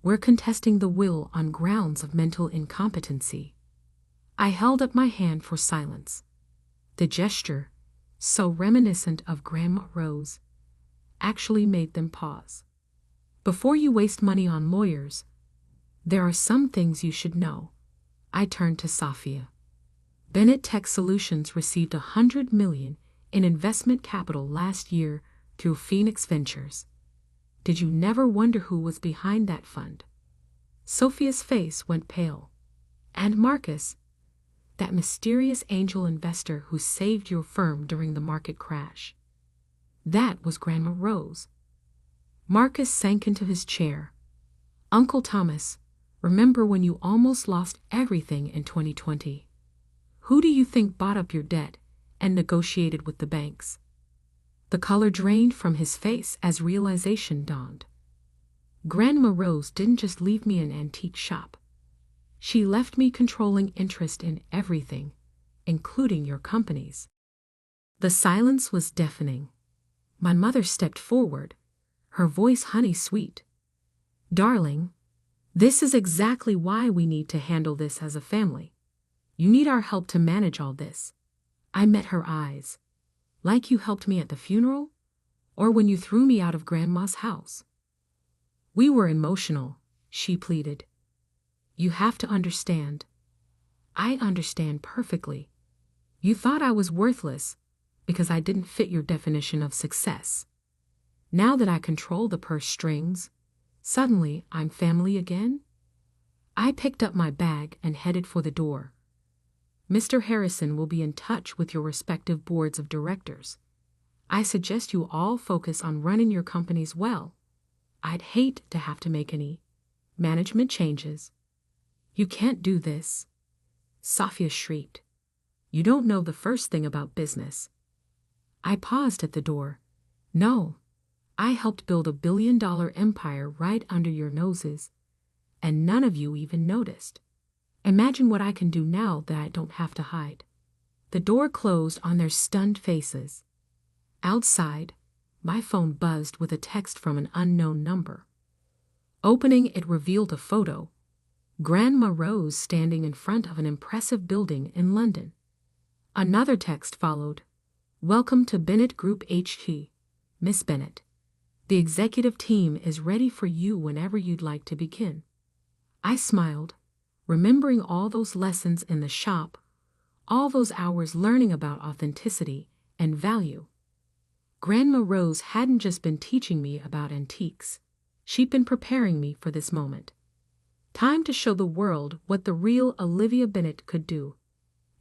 S1: We're contesting the will on grounds of mental incompetency. I held up my hand for silence. The gesture, so reminiscent of Grandma Rose, actually made them pause. Before you waste money on lawyers, there are some things you should know. I turned to Sophia. Bennett Tech Solutions received $100 million in investment capital last year through Phoenix Ventures. Did you never wonder who was behind that fund? Sophia's face went pale. And Marcus, that mysterious angel investor who saved your firm during the market crash. That was Grandma Rose. Marcus sank into his chair. Uncle Thomas, remember when you almost lost everything in 2020? Who do you think bought up your debt and negotiated with the banks? The color drained from his face as realization dawned. Grandma Rose didn't just leave me an antique shop. She left me controlling interest in everything, including your companies." The silence was deafening. My mother stepped forward, her voice honey-sweet. "Darling, this is exactly why we need to handle this as a family. You need our help to manage all this." I met her eyes. "Like you helped me at the funeral? Or when you threw me out of Grandma's house?" "We were emotional," she pleaded. "You have to understand." "I understand perfectly. You thought I was worthless because I didn't fit your definition of success. Now that I control the purse strings, suddenly I'm family again?" I picked up my bag and headed for the door. "Mr. Harrison will be in touch with your respective boards of directors. I suggest you all focus on running your companies well. I'd hate to have to make any management changes." "You can't do this," Safia shrieked. "You don't know the first thing about business." I paused at the door. "No, I helped build a billion-dollar empire right under your noses, and none of you even noticed. Imagine what I can do now that I don't have to hide." The door closed on their stunned faces. Outside, my phone buzzed with a text from an unknown number. Opening it revealed a photo. Grandma Rose standing in front of an impressive building in London. Another text followed. "Welcome to Bennett Group HQ, Miss Bennett. The executive team is ready for you whenever you'd like to begin." I smiled, remembering all those lessons in the shop, all those hours learning about authenticity and value. Grandma Rose hadn't just been teaching me about antiques. She'd been preparing me for this moment. Time to show the world what the real Olivia Bennett could do.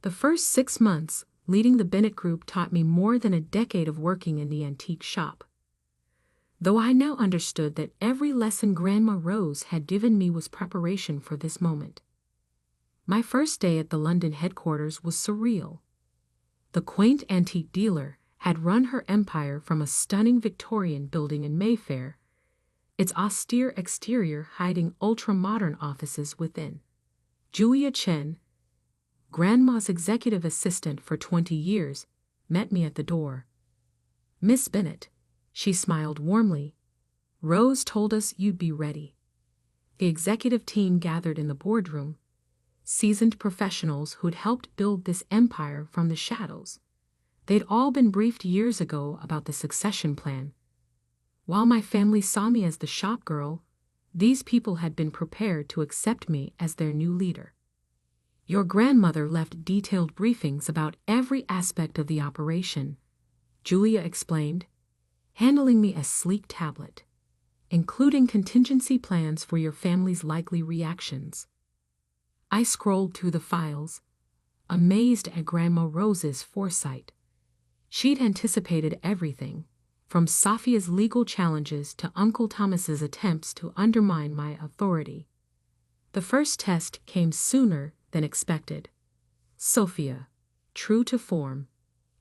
S1: The first 6 months leading the Bennett Group taught me more than a decade of working in the antique shop. Though I now understood that every lesson Grandma Rose had given me was preparation for this moment. My first day at the London headquarters was surreal. The quaint antique dealer had run her empire from a stunning Victorian building in Mayfair, its austere exterior hiding ultra-modern offices within. Julia Chen, Grandma's executive assistant for 20 years, met me at the door. "Miss Bennett," she smiled warmly, "Rose told us you'd be ready." The executive team gathered in the boardroom, seasoned professionals who'd helped build this empire from the shadows. They'd all been briefed years ago about the succession plan. While my family saw me as the shop girl, these people had been prepared to accept me as their new leader. "Your grandmother left detailed briefings about every aspect of the operation," Julia explained, handling me a sleek tablet, "including contingency plans for your family's likely reactions." I scrolled through the files, amazed at Grandma Rose's foresight. She'd anticipated everything, from Safia's legal challenges to Uncle Thomas's attempts to undermine my authority. The first test came sooner than expected. Sophia, true to form,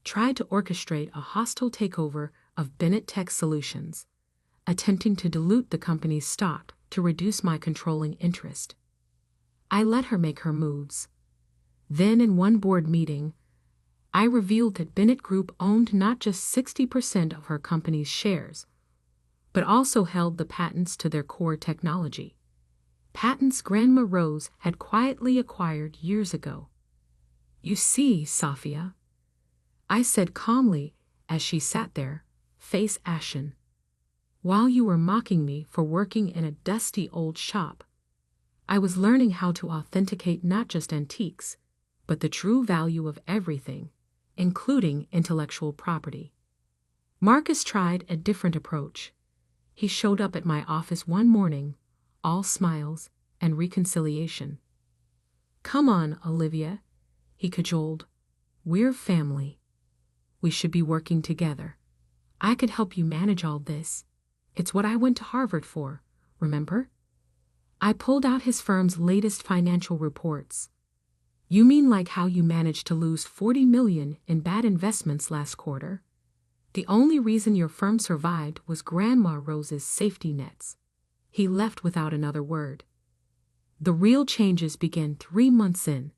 S1: tried to orchestrate a hostile takeover of Bennett Tech Solutions, attempting to dilute the company's stock to reduce my controlling interest. I let her make her moves. Then in one board meeting, I revealed that Bennett Group owned not just 60% of her company's shares, but also held the patents to their core technology. Patents Grandma Rose had quietly acquired years ago. "You see, Safia," I said calmly as she sat there, face ashen. "While you were mocking me for working in a dusty old shop, I was learning how to authenticate not just antiques, but the true value of everything, including intellectual property." Marcus tried a different approach. He showed up at my office one morning, all smiles and reconciliation. "Come on, Olivia," he cajoled. "We're family. We should be working together. I could help you manage all this. It's what I went to Harvard for, remember?" I pulled out his firm's latest financial reports. "You mean like how you managed to lose $40 million in bad investments last quarter? The only reason your firm survived was Grandma Rose's safety nets." He left without another word. The real changes began 3 months in.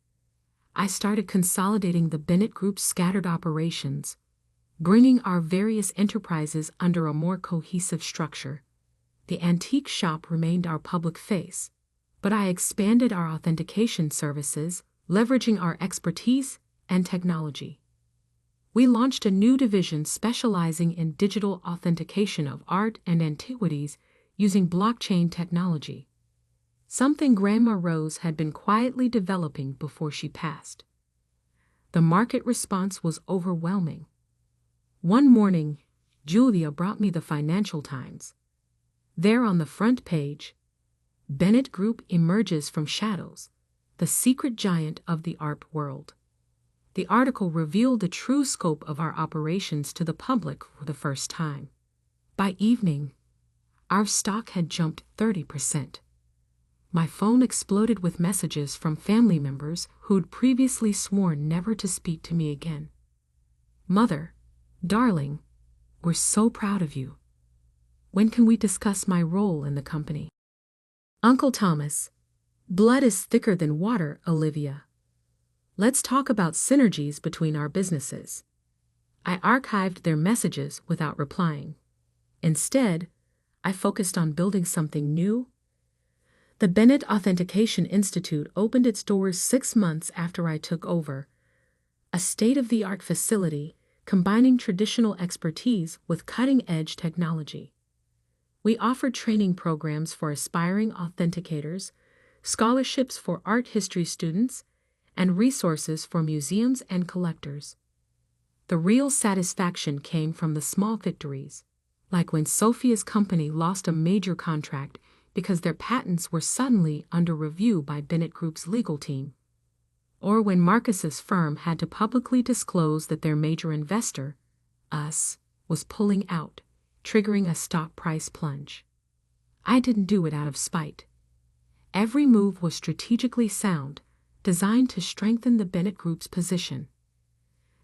S1: I started consolidating the Bennett Group's scattered operations, bringing our various enterprises under a more cohesive structure. The antique shop remained our public face, but I expanded our authentication services, leveraging our expertise and technology. We launched a new division specializing in digital authentication of art and antiquities using blockchain technology, something Grandma Rose had been quietly developing before she passed. The market response was overwhelming. One morning, Julia brought me the Financial Times. There on the front page, Bennett Group emerges from shadows, the secret giant of the art world. The article revealed the true scope of our operations to the public for the first time. By evening, our stock had jumped 30%. My phone exploded with messages from family members who'd previously sworn never to speak to me again. "Mother, darling, we're so proud of you. When can we discuss my role in the company?" "Uncle Thomas, blood is thicker than water, Olivia. Let's talk about synergies between our businesses." I archived their messages without replying. Instead, I focused on building something new. The Bennett Authentication Institute opened its doors 6 months after I took over, a state-of-the-art facility combining traditional expertise with cutting-edge technology. We offered training programs for aspiring authenticators, scholarships for art history students, and resources for museums and collectors. The real satisfaction came from the small victories, like when Sophia's company lost a major contract because their patents were suddenly under review by Bennett Group's legal team, or when Marcus's firm had to publicly disclose that their major investor, us, was pulling out, triggering a stock price plunge. I didn't do it out of spite. Every move was strategically sound, designed to strengthen the Bennett Group's position.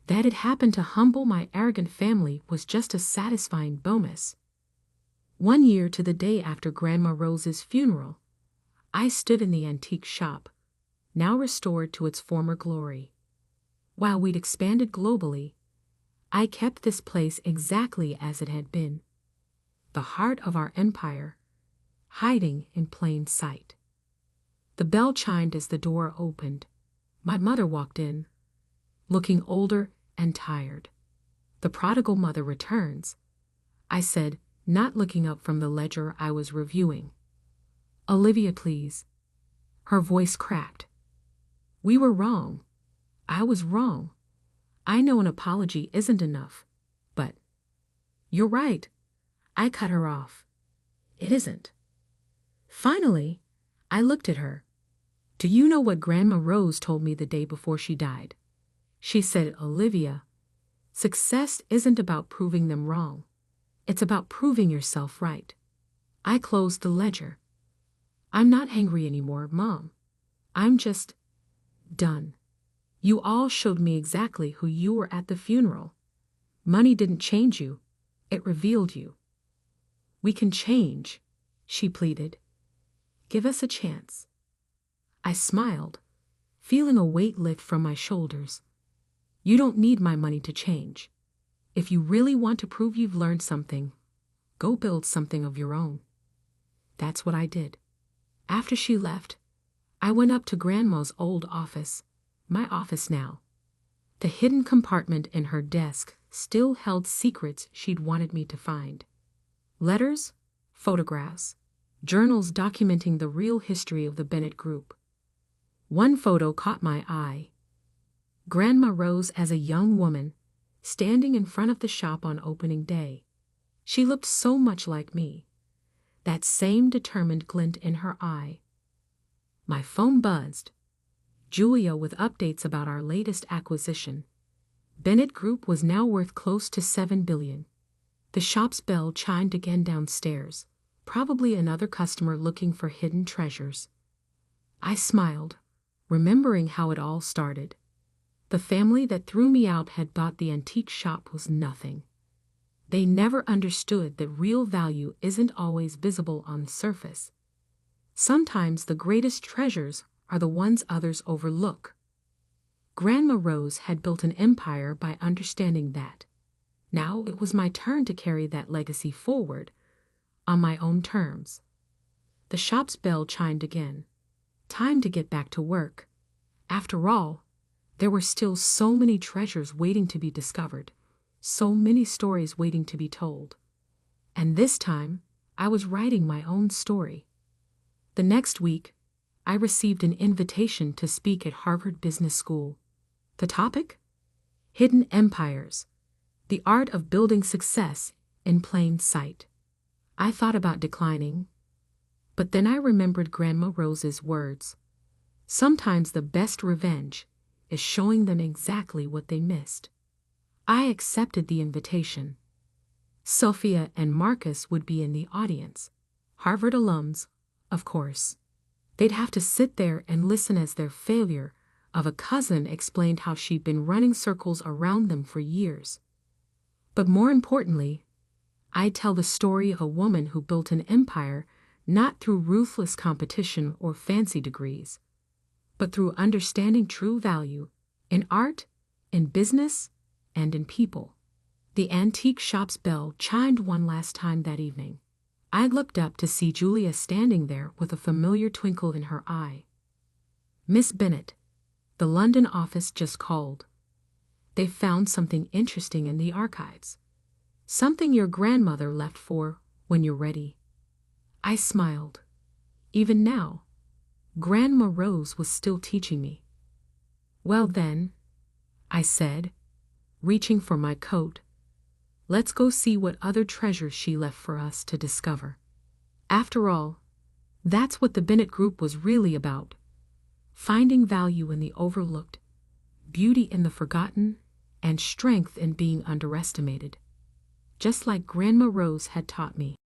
S1: That it happened to humble my arrogant family was just a satisfying bonus. 1 year to the day after Grandma Rose's funeral, I stood in the antique shop, now restored to its former glory. While we'd expanded globally, I kept this place exactly as it had been, the heart of our empire, hiding in plain sight. The bell chimed as the door opened. My mother walked in, looking older and tired. "The prodigal mother returns," I said, not looking up from the ledger I was reviewing. "Olivia, please." Her voice cracked. "We were wrong. I was wrong. I know an apology isn't enough, but—" "You're right." I cut her off. "It isn't." Finally, I looked at her. "Do you know what Grandma Rose told me the day before she died?" She said, "Olivia, success isn't about proving them wrong. It's about proving yourself right." I closed the ledger. "I'm not angry anymore, Mom. I'm just done. You all showed me exactly who you were at the funeral. Money didn't change you. It revealed you." "We can change," she pleaded. "Give us a chance." I smiled, feeling a weight lift from my shoulders. "You don't need my money to change. If you really want to prove you've learned something, go build something of your own." That's what I did. After she left, I went up to Grandma's old office, my office now. The hidden compartment in her desk still held secrets she'd wanted me to find. Letters, photographs, journals documenting the real history of the Bennett Group. One photo caught my eye. Grandma Rose as a young woman, standing in front of the shop on opening day. She looked so much like me. That same determined glint in her eye. My phone buzzed. Julia with updates about our latest acquisition. Bennett Group was now worth close to $7 billion. The shop's bell chimed again downstairs, probably another customer looking for hidden treasures. I smiled, remembering how it all started. The family that threw me out had bought the antique shop was nothing. They never understood that real value isn't always visible on the surface. Sometimes the greatest treasures are the ones others overlook. Grandma Rose had built an empire by understanding that. Now it was my turn to carry that legacy forward, on my own terms. The shop's bell chimed again. Time to get back to work. After all, there were still so many treasures waiting to be discovered, so many stories waiting to be told. And this time, I was writing my own story. The next week, I received an invitation to speak at Harvard Business School. The topic? Hidden Empires. The art of building success in plain sight. I thought about declining, but then I remembered Grandma Rose's words. Sometimes the best revenge is showing them exactly what they missed. I accepted the invitation. Sophia and Marcus would be in the audience. Harvard alums, of course. They'd have to sit there and listen as their failure of a cousin explained how she'd been running circles around them for years. But more importantly, I'd tell the story of a woman who built an empire not through ruthless competition or fancy degrees, but through understanding true value in art, in business, and in people. The antique shop's bell chimed one last time that evening. I looked up to see Julia standing there with a familiar twinkle in her eye. "Miss Bennet, the London office just called. They found something interesting in the archives. Something your grandmother left for when you're ready." I smiled. Even now, Grandma Rose was still teaching me. "Well then," I said, reaching for my coat, "let's go see what other treasures she left for us to discover." After all, that's what the Bennett Group was really about. Finding value in the overlooked, beauty in the forgotten, and strength in being underestimated. Just like Grandma Rose had taught me.